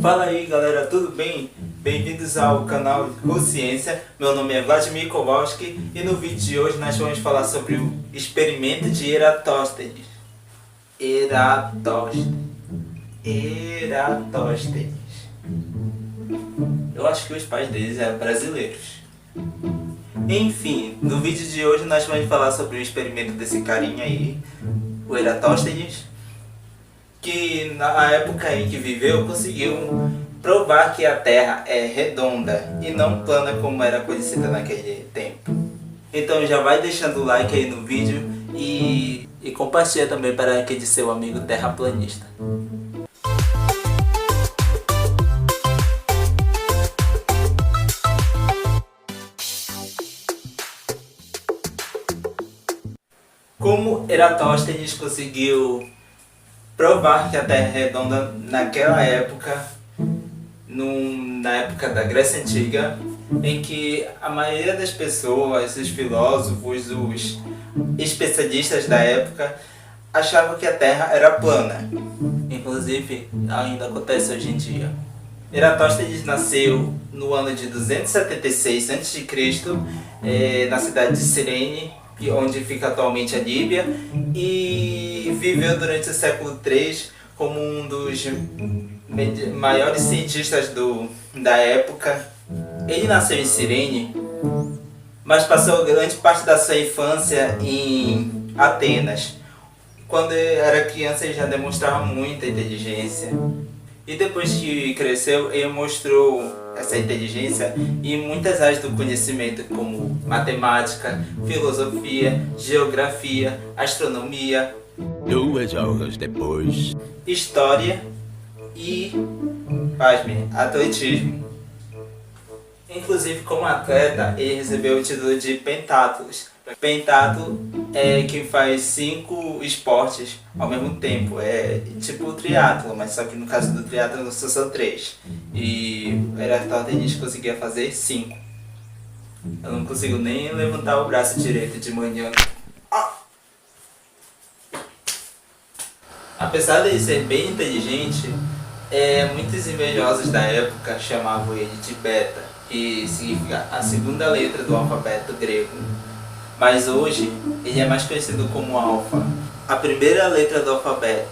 Fala aí galera, tudo bem? Bem-vindos ao canal Consciência. Meu nome é Vladimir Kowalski e no vídeo de hoje nós vamos falar sobre o experimento de Eratóstenes. Eratóstenes. Eu acho que os pais deles eram brasileiros. Enfim, no vídeo de hoje nós vamos falar sobre o experimento desse carinha aí, o Eratóstenes, que na época em que viveu conseguiu provar que a Terra é redonda e não plana como era conhecida naquele tempo. Então já vai deixando o like aí no vídeo e compartilha também para aquele seu amigo terraplanista. Como Eratóstenes conseguiu provar que a Terra é redonda naquela época, na época da Grécia Antiga, em que a maioria das pessoas, os filósofos, os especialistas da época, achavam que a Terra era plana. Inclusive, ainda acontece hoje em dia. Eratóstenes nasceu no ano de 276 a.C., na cidade de Cirene, onde fica atualmente a Líbia, e viveu durante o século III como um dos maiores cientistas da época. Ele nasceu em Cirene, mas passou grande parte da sua infância em Atenas. Quando era criança ele já demonstrava muita inteligência. E depois que cresceu, ele mostrou essa inteligência em muitas áreas do conhecimento, como matemática, filosofia, geografia, astronomia, 2 horas depois, história e, pasme, atletismo. Inclusive, como atleta, ele recebeu o título de pentatlos. Pentatlo é quem faz 5 esportes ao mesmo tempo, é tipo o triatlo, mas só que no caso do triatlo são 3. E o Eratóstenes conseguia fazer 5. Eu não consigo nem levantar o braço direito de manhã. Apesar de ele ser bem inteligente, muitos invejosos da época chamavam ele de Beta, que significa a segunda letra do alfabeto grego. Mas hoje ele é mais conhecido como Alfa, a primeira letra do alfabeto,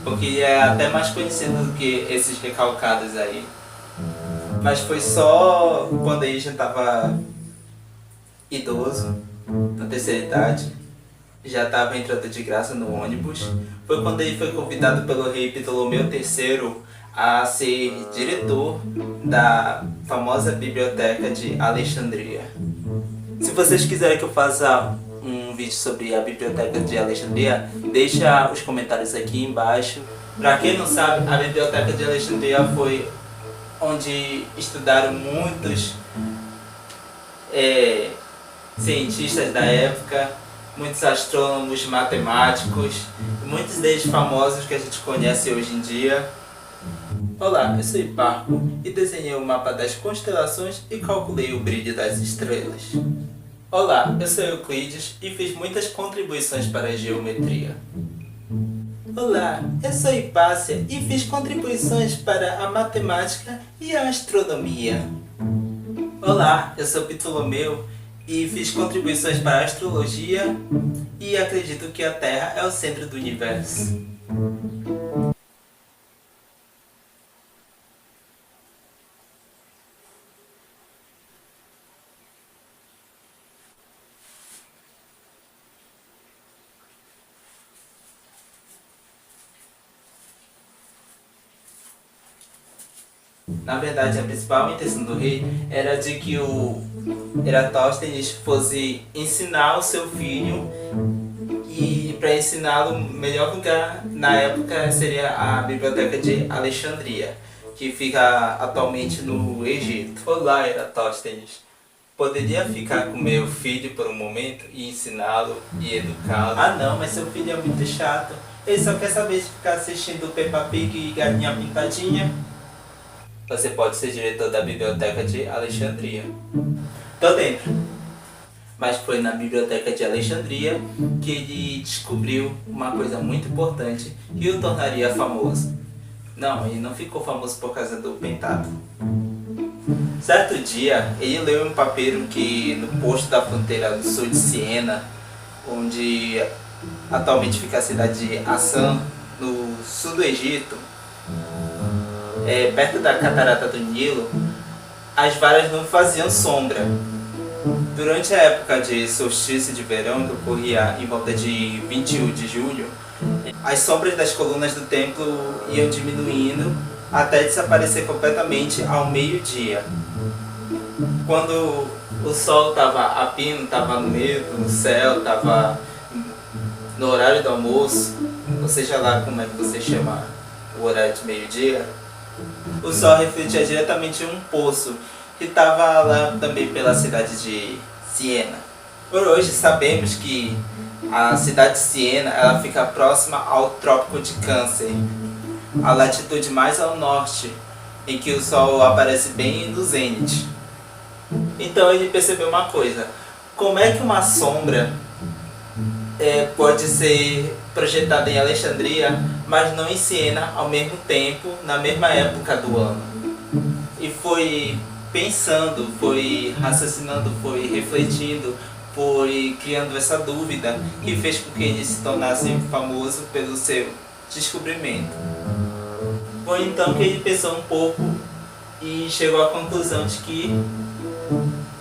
porque ele é até mais conhecido do que esses recalcados aí. Mas foi só quando ele já estava idoso, na terceira idade, já estava entrando de graça no ônibus. Foi quando ele foi convidado pelo rei Ptolomeu III a ser diretor da famosa biblioteca de Alexandria. Se vocês quiserem que eu faça um vídeo sobre a biblioteca de Alexandria, deixa os comentários aqui embaixo. Para quem não sabe, a biblioteca de Alexandria foi onde estudaram muitos cientistas da época, muitos astrônomos, matemáticos, muitos deles famosos que a gente conhece hoje em dia. Olá, eu sou Hiparco e desenhei o mapa das constelações e calculei o brilho das estrelas. Olá, eu sou Euclides e fiz muitas contribuições para a geometria. Olá, eu sou Hipácia e fiz contribuições para a matemática e a astronomia. Olá, eu sou Ptolomeu e fiz contribuições para a astrologia e acredito que a Terra é o centro do universo. Na verdade, a principal intenção do rei era de que o Eratóstenes fosse ensinar o seu filho, e para ensiná-lo, o melhor lugar na época seria a Biblioteca de Alexandria, que fica atualmente no Egito. Olá, Eratóstenes. Poderia ficar com meu filho por um momento e ensiná-lo e educá-lo? Ah não, mas seu filho é muito chato. Ele só quer saber de ficar assistindo Peppa Pig e Galinha Pintadinha. Você pode ser diretor da Biblioteca de Alexandria. Tô dentro. mas foi na Biblioteca de Alexandria que ele descobriu uma coisa muito importante que o tornaria famoso. Não, ele não ficou famoso por causa do Pentateuco. Certo dia, ele leu um papiro que no posto da fronteira do sul de Siena, onde atualmente fica a cidade de Assam, no sul do Egito, perto da catarata do Nilo, as varas não faziam sombra. Durante a época de solstício de verão, que ocorria em volta de 21 de julho, as sombras das colunas do templo iam diminuindo até desaparecer completamente ao meio-dia. Quando o sol estava a pino, estava no meio do céu, estava no horário do almoço, ou seja lá como é que você chama o horário de meio-dia, o sol refletia diretamente em um poço que estava lá também pela cidade de Siena. Por hoje sabemos que a cidade de Siena ela fica próxima ao Trópico de Câncer, a latitude mais ao norte, em que o sol aparece bem no zênite. Então ele percebeu uma coisa: como é que uma sombra pode ser projetada em Alexandria, mas não em Siena ao mesmo tempo, na mesma época do ano? E foi pensando, foi raciocinando, foi refletindo, foi criando essa dúvida que fez com que ele se tornasse famoso pelo seu descobrimento. Foi então que ele pensou um pouco e chegou à conclusão de que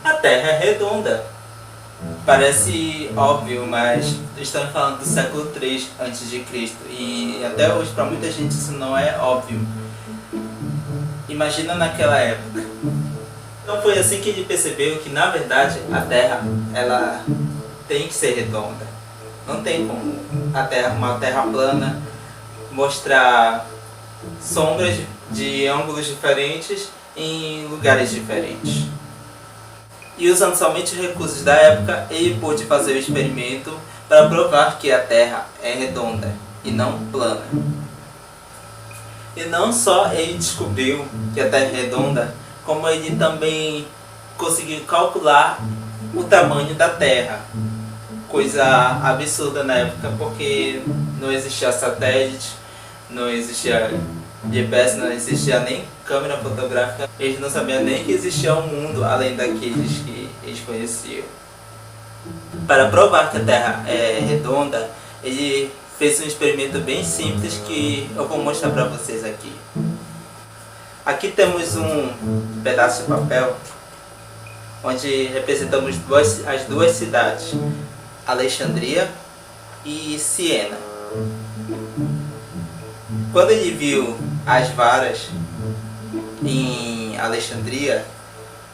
a Terra é redonda. Parece óbvio, mas estamos falando do século III a.C. e até hoje para muita gente isso não é óbvio. Imagina naquela época. Então foi assim que ele percebeu que na verdade a Terra ela tem que ser redonda. Não tem como a Terra, uma Terra plana, mostrar sombras de ângulos diferentes em lugares diferentes. E usando somente os recursos da época, ele pôde fazer o experimento para provar que a Terra é redonda e não plana. E não só ele descobriu que a Terra é redonda, como ele também conseguiu calcular o tamanho da Terra. Coisa absurda na época, porque não existia satélite, não existia GPS, não existia nem câmera fotográfica. Eles não sabiam nem que existia um mundo além daqueles que eles conheciam. Para provar que a Terra é redonda, ele fez um experimento bem simples que eu vou mostrar para vocês aqui. Aqui temos um pedaço de papel onde representamos as duas cidades, Alexandria e Siena. Quando ele viu as varas em Alexandria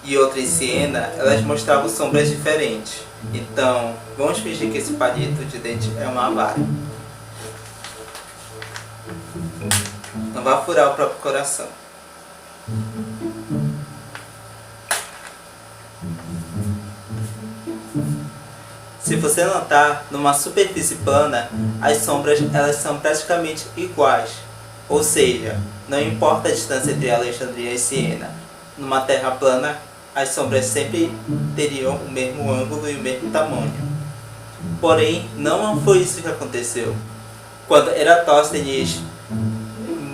e outra em Siena, elas mostravam sombras diferentes. Então, vamos fingir que esse palito de dente é uma vara. Não vá furar o próprio coração. Se você notar, numa superfície plana, as sombras elas são praticamente iguais. Ou seja, não importa a distância entre Alexandria e Siena, numa terra plana, as sombras sempre teriam o mesmo ângulo e o mesmo tamanho. Porém, não foi isso que aconteceu. Quando Eratóstenes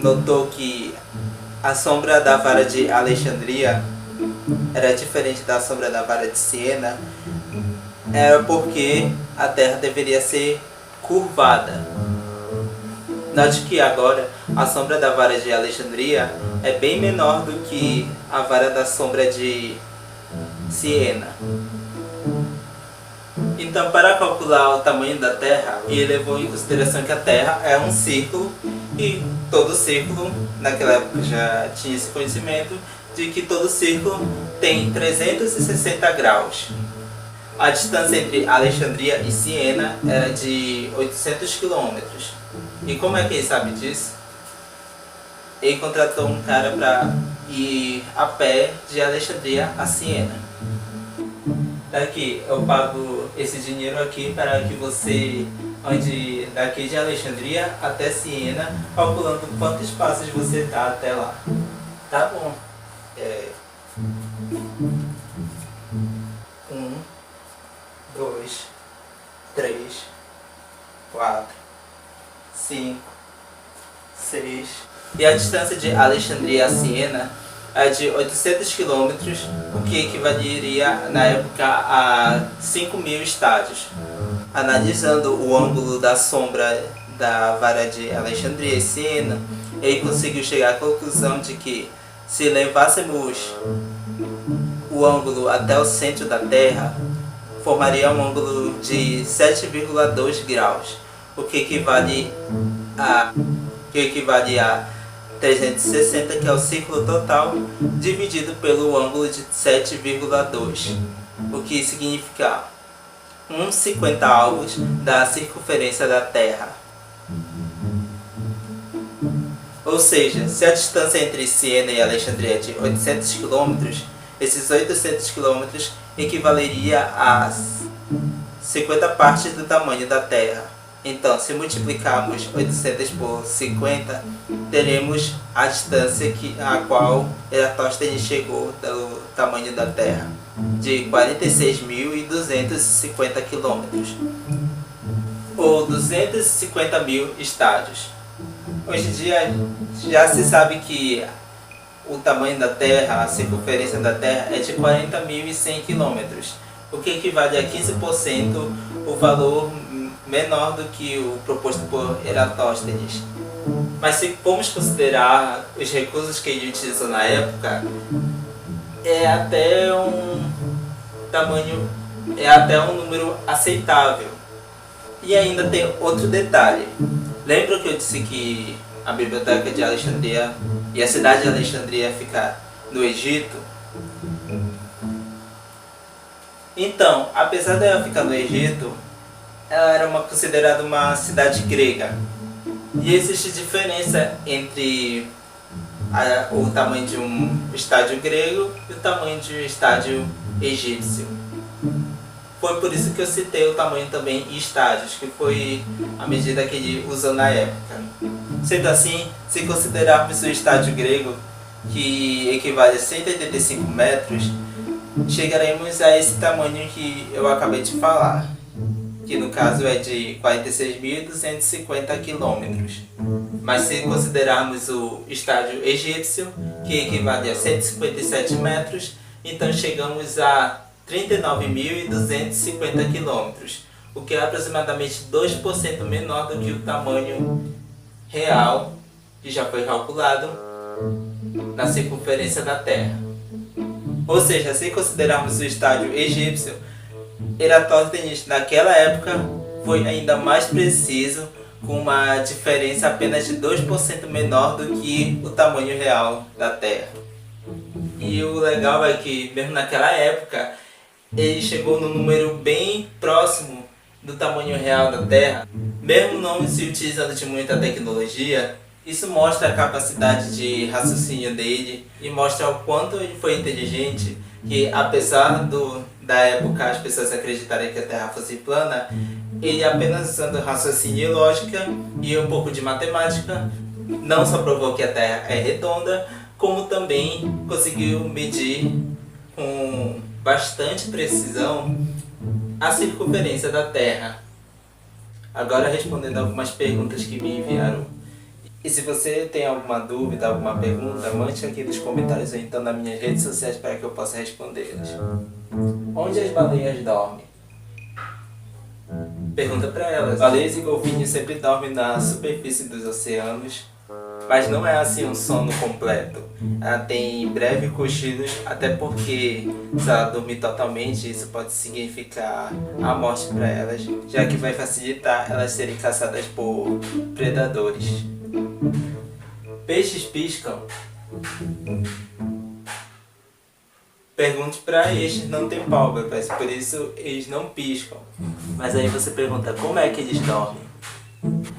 notou que a sombra da vara de Alexandria era diferente da sombra da vara de Siena, era porque a Terra deveria ser curvada. Note que agora a sombra da vara de Alexandria é bem menor do que a vara da sombra de Siena. Então, para calcular o tamanho da Terra, ele levou em consideração que a Terra é um círculo e todo círculo, naquela época já tinha esse conhecimento, de que todo círculo tem 360 graus. A distância entre Alexandria e Siena era de 800 quilômetros. E como é que ele sabe disso? Ele contratou um cara para ir a pé de Alexandria a Siena. Daqui, eu pago esse dinheiro aqui para que você ande daqui de Alexandria até Siena, calculando quantos passos você dá até lá. Tá bom. 1, 4, 5, 6. E a distância de Alexandria a Siena é de 800 km, o que equivaleria na época a 5.000 estádios. Analisando o ângulo da sombra da vara de Alexandria e Siena, ele conseguiu chegar à conclusão de que, se levássemos o ângulo até o centro da Terra, formaria um ângulo de 7,2 graus, o que equivale a 360, que é o círculo total, dividido pelo ângulo de 7,2, o que significa 1,50 avos da circunferência da Terra. Ou seja, se a distância entre Siena e Alexandria é de 800 km, esses 800 km equivaleria a 50 partes do tamanho da Terra. Então, se multiplicarmos 800 por 50, teremos a distância a qual Eratóstenes chegou do tamanho da Terra, de 46.250 km, ou 250.000 estádios. Hoje em dia já se sabe que o tamanho da Terra, a circunferência da Terra, é de 40.100 km, o que equivale a 15% o valor menor do que o proposto por Eratóstenes. Mas se formos considerar os recursos que ele utilizou na época, é até um número aceitável. E ainda tem outro detalhe. Lembra que eu disse que a Biblioteca de Alexandria e a cidade de Alexandria fica no Egito? Então, apesar dela ficar no Egito, ela era considerada uma cidade grega. E existe diferença entre o tamanho de um estádio grego e o tamanho de um estádio egípcio. Foi por isso que eu citei o tamanho também em estádios, que foi a medida que ele usou na época. Sendo assim, se considerarmos o estádio grego, que equivale a 185 metros, chegaremos a esse tamanho que eu acabei de falar, que no caso é de 46.250 km. Mas se considerarmos o estádio egípcio, que equivale a 157 metros, então chegamos a 39.250 km, o que é aproximadamente 2% menor do que o tamanho real, que já foi calculado na circunferência da Terra. Ou seja, se considerarmos o estádio egípcio, Eratóstenes naquela época foi ainda mais preciso, com uma diferença apenas de 2% menor do que o tamanho real da Terra. E o legal é que, mesmo naquela época, ele chegou num número bem próximo do tamanho real da Terra, mesmo não se utilizando de muita tecnologia. Isso mostra a capacidade de raciocínio dele e mostra o quanto ele foi inteligente, que apesar da época as pessoas acreditarem que a Terra fosse plana, ele apenas usando raciocínio e lógica e um pouco de matemática, não só provou que a Terra é redonda, como também conseguiu medir com bastante precisão a circunferência da Terra. Agora respondendo algumas perguntas que me enviaram. E se você tem alguma dúvida, alguma pergunta, mande aqui nos comentários ou então nas minhas redes sociais para que eu possa respondê-las. Onde as baleias dormem? Pergunta para elas. Baleias e golfinhos sempre dormem na superfície dos oceanos, mas não é assim um sono completo. Ela tem breves cochilos, até porque se ela dormir totalmente, isso pode significar a morte para elas, já que vai facilitar elas serem caçadas por predadores. Peixes piscam? Pergunte para eles, não tem pálpebras, por isso eles não piscam. Mas aí você pergunta, como é que eles dormem?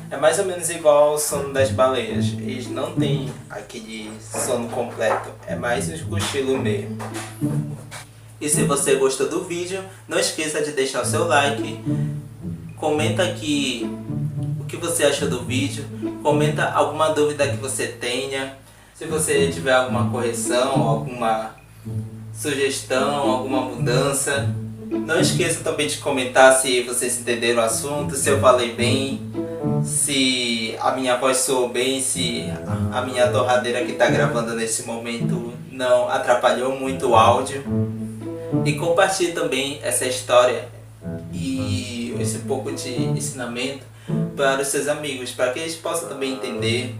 É mais ou menos igual ao sono das baleias. Eles não têm aquele sono completo, é mais um cochilo mesmo. E se você gostou do vídeo, não esqueça de deixar o seu like. Comenta aqui o que você achou do vídeo. Comenta alguma dúvida que você tenha. Se você tiver alguma correção, alguma sugestão, alguma mudança, Não esqueça também de comentar se vocês entenderam o assunto, se eu falei bem, se a minha voz soou bem, se a minha torradeira que está gravando nesse momento não atrapalhou muito o áudio. E compartilhe também essa história e esse pouco de ensinamento para os seus amigos, para que eles possam também entender.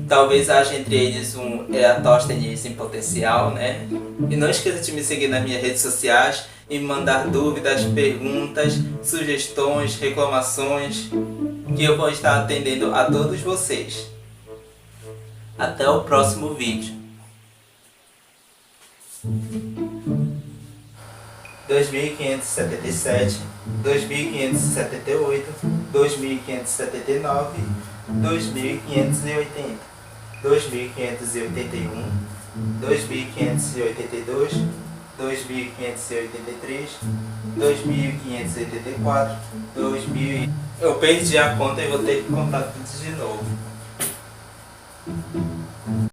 Talvez haja entre eles um Eratosthenes em potencial, né? E não esqueça de me seguir nas minhas redes sociais e me mandar dúvidas, perguntas, sugestões, reclamações, que eu vou estar atendendo a todos vocês. Até o próximo vídeo. 2577, 2578, 2579, 2580, 2581, 2582, 2583, 2584, 2000. Eu perdi a conta e vou ter que contar tudo de novo.